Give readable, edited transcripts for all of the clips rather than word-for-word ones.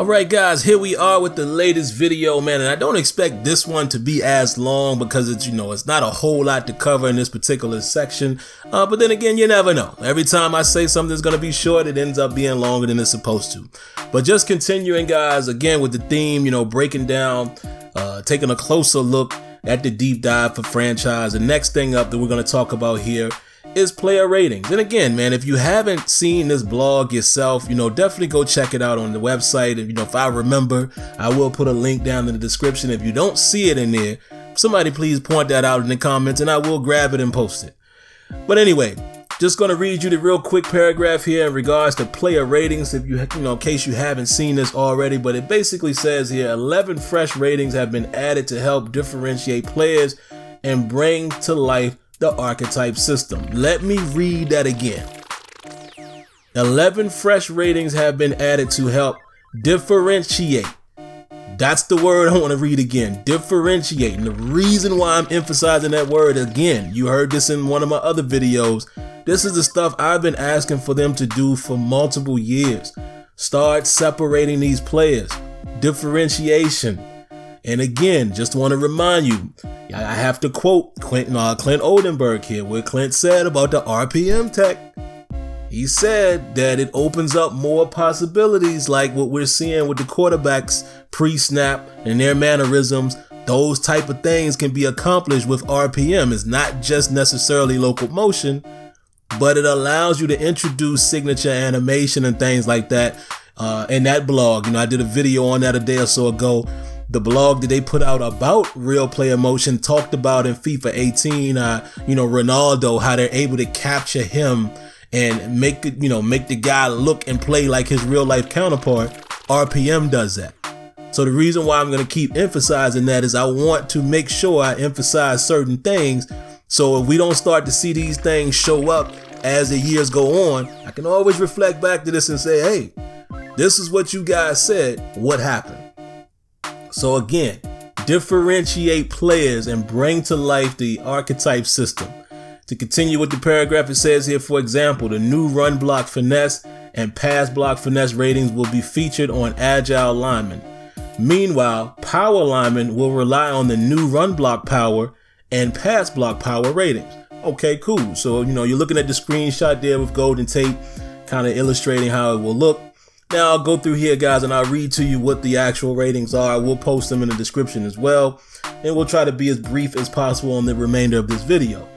Alright guys, here we are with the latest video, man, and I don't expect this one to be as long because it's, it's not a whole lot to cover in this particular section, but then again, you never know. Every time I say something's gonna be short, it ends up being longer than it's supposed to. But just continuing, guys, again with the theme, breaking down, taking a closer look at the deep dive for franchise. The next thing up that we're gonna talk about here is player ratings. And again, man, if you haven't seen this blog yourself, definitely go check it out on the website. And, if I remember, I will put a link down in the description. If you don't see it in there, somebody please point that out in the comments and I will grab it and post it. But anyway, just going to read you the real quick paragraph here in regards to player ratings, if in case you haven't seen this already. But it basically says here, 11 fresh ratings have been added to help differentiate players and bring to life the archetype system. Let me read that again. 11 fresh ratings have been added to help differentiate. That's the word I want to read again. Differentiate. And the reason why I'm emphasizing that word again, you heard this in one of my other videos. This is the stuff I've been asking for them to do for multiple years. Start separating these players. Differentiation. And again, just want to remind you, I have to quote Clint Oldenburg here, where Clint said about the RPM tech. He said that it opens up more possibilities like what we're seeing with the quarterbacks pre-snap and their mannerisms. Those type of things can be accomplished with RPM. It's not just necessarily locomotion, but it allows you to introduce signature animation and things like that. In that blog, I did a video on that a day or so ago. The blog that they put out about real player motion talked about in FIFA 18, Ronaldo, how they're able to capture him and make it, make the guy look and play like his real life counterpart. RPM does that. So the reason why I'm going to keep emphasizing that is I want to make sure I emphasize certain things. So if we don't start to see these things show up as the years go on, I can always reflect back to this and say, hey, this is what you guys said. What happened? So again, differentiate players and bring to life the archetype system. To continue with the paragraph, it says here, for example, the new run block finesse and pass block finesse ratings will be featured on agile linemen. Meanwhile, power linemen will rely on the new run block power and pass block power ratings. Okay, cool. So, you're looking at the screenshot there with golden tape, kind of illustrating how it will look. Now I'll go through here, guys, and I'll read to you what the actual ratings are. We'll post them in the description as well. And we'll try to be as brief as possible on the remainder of this video.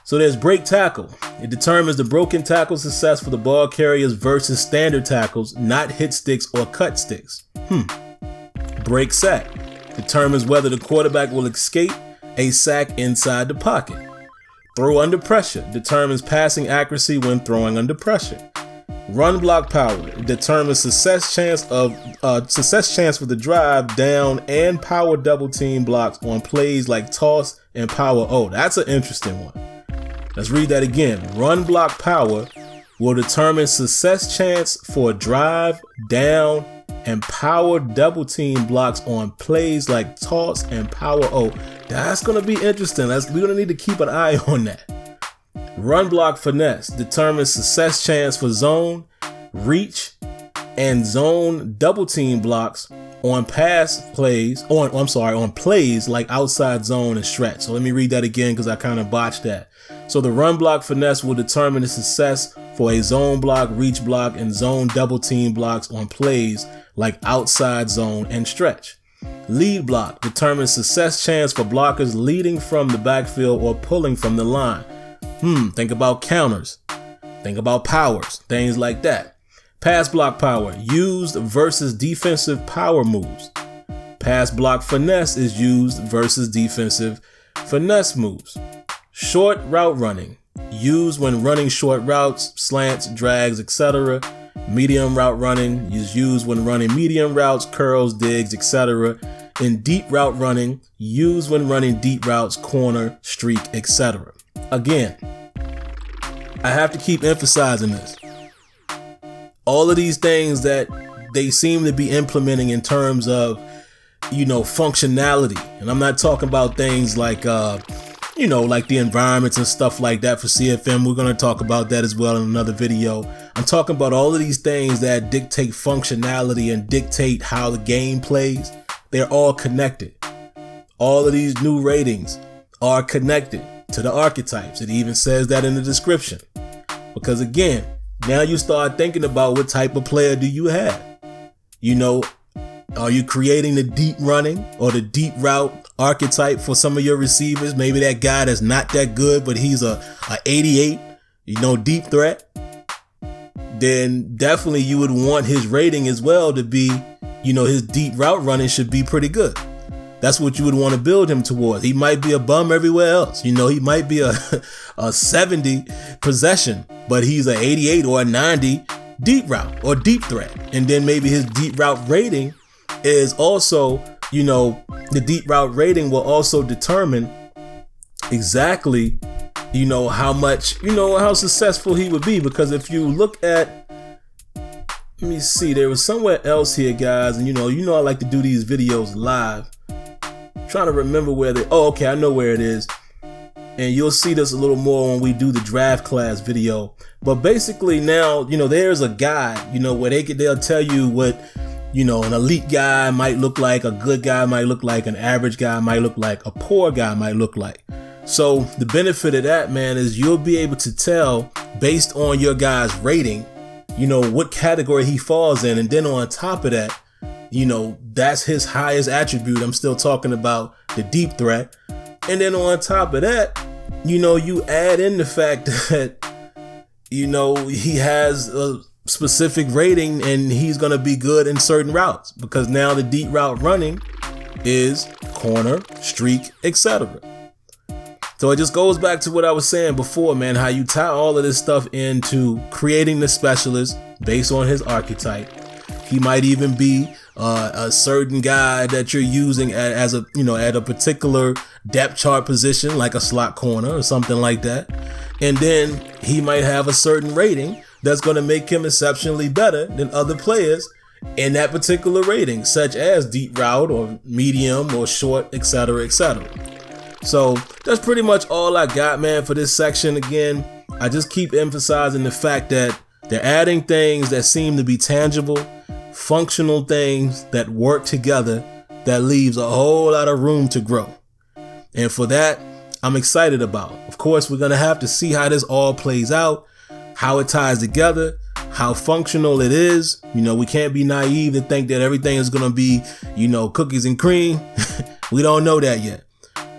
So there's break tackle. It determines the broken tackle success for the ball carriers versus standard tackles, not hit sticks or cut sticks. Break sack. Determines whether the quarterback will escape a sack inside the pocket. Throw under pressure. Determines passing accuracy when throwing under pressure. Run block power. It determines success chance for the drive down and power double team blocks on plays like toss and power O. That's an interesting one. Let's read that again. Run block power will determine success chance for drive down and power double team blocks on plays like toss and power O. That's going to be interesting. We're going to need to keep an eye on that. Run block finesse determines success chance for zone, reach, and zone double team blocks on on plays like outside zone and stretch. So let me read that again because I kind of botched that. So the run block finesse will determine the success for a zone block, reach block, and zone double team blocks on plays like outside zone and stretch. Lead block determines success chance for blockers leading from the backfield or pulling from the line. Think about counters. Think about powers, things like that. Pass block power, used versus defensive power moves. Pass block finesse is used versus defensive finesse moves. Short route running, used when running short routes, slants, drags, etc. Medium route running is used when running medium routes, curls, digs, etc. And deep route running, used when running deep routes, corner, streak, etc. Again, I have to keep emphasizing this. All of these things that they seem to be implementing in terms of, functionality. And I'm not talking about things like you know, like the environments and stuff like that for CFM. We're going to talk about that as well in another video. I'm talking about all of these things that dictate functionality and dictate how the game plays. They're all connected. All of these new ratings are connected to the archetypes. It even says that in the description. Because again, now you start thinking about what type of player do you have. You know, are you creating the deep running or the deep route archetype for some of your receivers? Maybe that guy that's not that good, but he's a 88, you know, deep threat. Then definitely you would want his rating as well to be, you know, his deep route running should be pretty good. That's what you would want to build him towards. He might be a bum everywhere else. You know, he might be a 70 possession, but he's an 88 or a 90 deep route or deep threat. And then maybe his deep route rating is also, you know, the deep route rating will also determine exactly, you know, how much, you know, how successful he would be. Because if you look at, let me see, there was somewhere else here, guys. And you know, I like to do these videos live. I'm trying to remember where they, oh, okay, I know where it is. And you'll see this a little more when we do the draft class video. But basically now, you know, there's a guide, you know, where they'll tell you what, you know, an elite guy might look like, a good guy might look like, an average guy might look like, a poor guy might look like. So the benefit of that, man, is you'll be able to tell based on your guy's rating, you know, what category he falls in. And then on top of that, you know, that's his highest attribute. I'm still talking about the deep threat. And then on top of that, you know, you add in the fact that, you know, he has a specific rating and he's going to be good in certain routes, because now the deep route running is corner, streak, etc. So it just goes back to what I was saying before, man, how you tie all of this stuff into creating the specialist based on his archetype. He might even be a certain guy that you're using as a, you know, at a particular depth chart position, like a slot corner or something like that. And then he might have a certain rating that's going to make him exceptionally better than other players in that particular rating, such as deep route or medium or short, etc., etc. So that's pretty much all I got, man, for this section. Again, I just keep emphasizing the fact that they're adding things that seem to be tangible, functional things that work together, that leaves a whole lot of room to grow. And for that, I'm excited about. Of course, we're going to have to see how this all plays out, how it ties together, how functional it is. You know, we can't be naive to think that everything is going to be, you know, cookies and cream. We don't know that yet.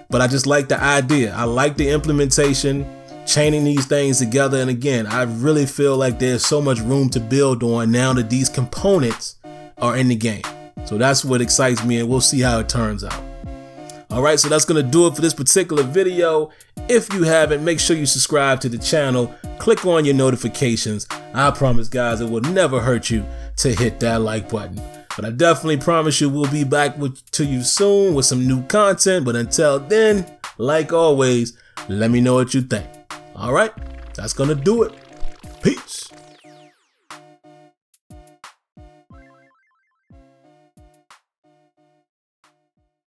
But I just like the idea. I like the implementation, chaining these things together. And again, I really feel like there's so much room to build on now that these components are in the game. So that's what excites me, and we'll see how it turns out. All right, so that's going to do it for this particular video. If you haven't, make sure you subscribe to the channel. Click on your notifications. I promise, guys, it will never hurt you to hit that like button. But I definitely promise you we'll be back to you soon with some new content. But until then, like always, let me know what you think. All right, that's going to do it. Peace.